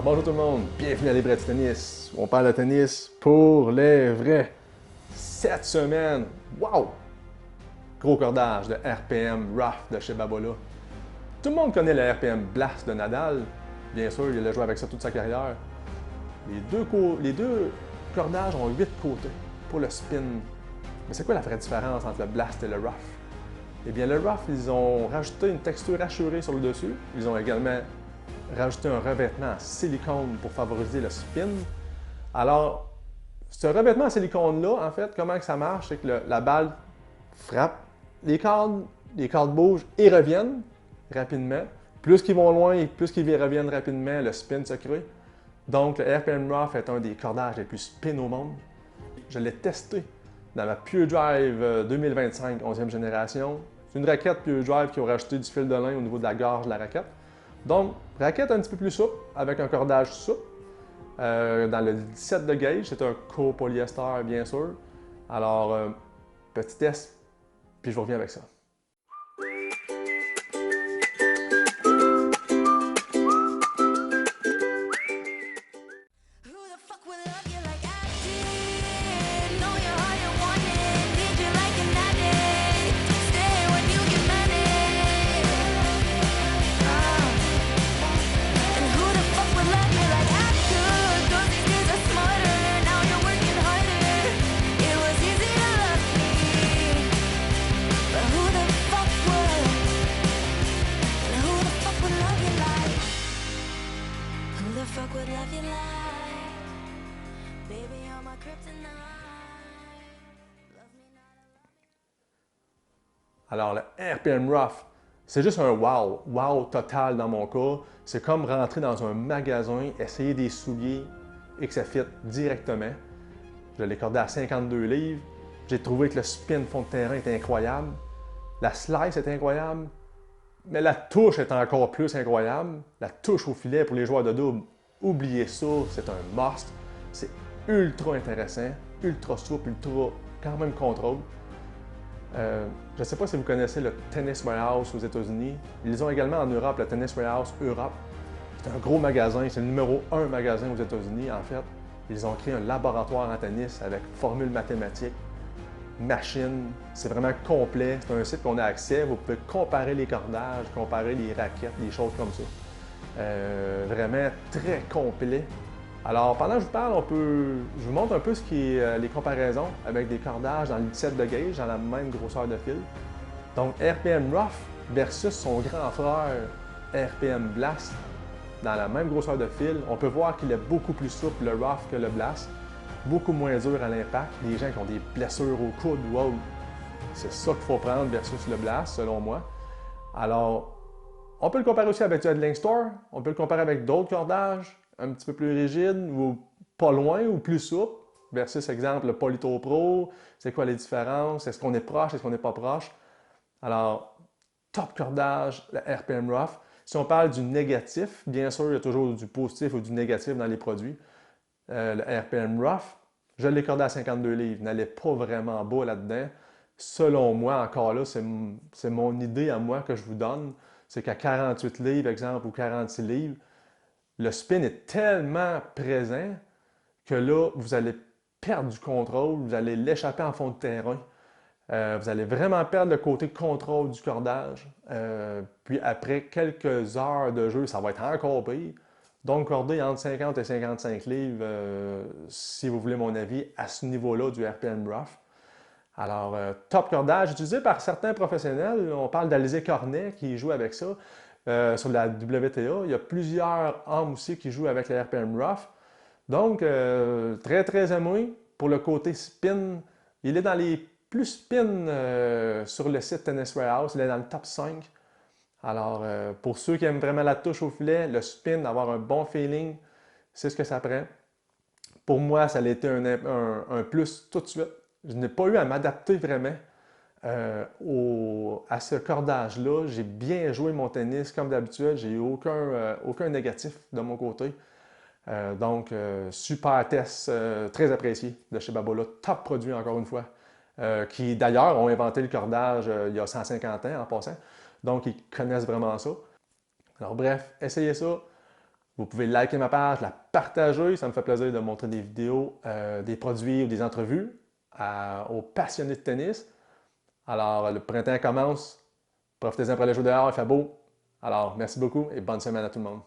Bonjour tout le monde, bienvenue à Les Vrais du Tennis. On parle de tennis pour les vrais. Cette semaine, wow! Gros cordage de RPM Rough de chez Babolat. Tout le monde connaît le RPM Blast de Nadal. Bien sûr, il a joué avec ça toute sa carrière. Les deux cordages ont 8 côtés pour le spin. Mais c'est quoi la vraie différence entre le Blast et le Rough? Eh bien, le Rough, ils ont rajouté une texture assurée sur le dessus. Ils ont également rajouté un revêtement en silicone pour favoriser le spin. Alors, ce revêtement en silicone-là, en fait, comment que ça marche? C'est que la balle frappe, les cordes bougent et reviennent rapidement. Plus qu'ils vont loin et plus qu'ils reviennent rapidement, le spin se crée. Donc, le RPM Rough est un des cordages les plus spin au monde. Je l'ai testé dans ma Pure Drive 2025 11e génération. C'est une raquette Pure Drive qui a rajouté du fil de lin au niveau de la gorge de la raquette. Donc, raquette un petit peu plus souple, avec un cordage souple. Dans le 17 de gauge, c'est un copolyester, bien sûr. Alors, petit test, puis je vous reviens avec ça. Alors, le RPM Rough, c'est juste un wow total dans mon cas. C'est comme rentrer dans un magasin, essayer des souliers et que ça fit directement. Je l'ai cordé à 52 livres. J'ai trouvé que le spin fond de terrain est incroyable. La slice est incroyable. Mais la touche est encore plus incroyable. La touche au filet pour les joueurs de double, oubliez ça, c'est un must. C'est ultra intéressant, ultra souple, ultra quand même contrôle. Je ne sais pas si vous connaissez le Tennis Warehouse aux États-Unis. Ils ont également en Europe le Tennis Warehouse Europe. C'est un gros magasin, c'est le numéro 1 magasin aux États-Unis en fait. Ils ont créé un laboratoire en tennis avec formules mathématiques, machines. C'est vraiment complet. C'est un site qu'on a accès. Vous pouvez comparer les cordages, comparer les raquettes, des choses comme ça. Vraiment très complet. Alors, pendant que je vous parle, je vous montre un peu ce qui est les comparaisons avec des cordages dans le 17 de gauge, dans la même grosseur de fil. Donc, RPM Rough versus son grand frère RPM Blast dans la même grosseur de fil. On peut voir qu'il est beaucoup plus souple, le Rough, que le Blast. Beaucoup moins dur à l'impact. Les gens qui ont des blessures au coude, wow! C'est ça qu'il faut prendre versus le Blast, selon moi. Alors, on peut le comparer aussi avec du Headling Store. On peut le comparer avec d'autres cordages un petit peu plus rigides ou pas loin ou plus souples versus, exemple, le Polyto Pro. C'est quoi les différences? Est-ce qu'on est proche? Est-ce qu'on n'est pas proche? Alors, top cordage, le RPM Rough. Si on parle du négatif, bien sûr, il y a toujours du positif ou du négatif dans les produits. Le RPM Rough, je l'ai cordé à 52 livres. N'allait pas vraiment bas là-dedans. Selon moi, encore là, c'est mon idée à moi que je vous donne. C'est qu'à 48 livres, exemple, ou 46 livres, le spin est tellement présent que là, vous allez perdre du contrôle, vous allez l'échapper en fond de terrain. Vous allez vraiment perdre le côté contrôle du cordage. Puis après quelques heures de jeu, ça va être encore pire. Donc, corder entre 50 et 55 livres, si vous voulez mon avis, à ce niveau-là du RPM Rough. Alors, top cordage utilisé par certains professionnels. On parle d'Alizé Cornet qui joue avec ça sur la WTA. Il y a plusieurs hommes aussi qui jouent avec le RPM Rough. Donc, très, très aimé. Pour le côté spin, il est dans les plus spin sur le site Tennis Warehouse. Il est dans le top 5. Alors, pour ceux qui aiment vraiment la touche au filet, le spin, avoir un bon feeling, c'est ce que ça prend. Pour moi, ça a été un plus tout de suite. Je n'ai pas eu à m'adapter vraiment à ce cordage-là. J'ai bien joué mon tennis comme d'habitude. J'ai eu aucun négatif de mon côté. Donc, super test, très apprécié de chez Babolat. Top produit, encore une fois. Qui d'ailleurs ont inventé le cordage il y a 150 ans en passant. Donc, ils connaissent vraiment ça. Alors bref, essayez ça. Vous pouvez liker ma page, la partager. Ça me fait plaisir de montrer des vidéos, des produits ou des entrevues aux passionnés de tennis. Alors, le printemps commence. Profitez-en pour aller jouer dehors, il fait beau. Alors, merci beaucoup et bonne semaine à tout le monde.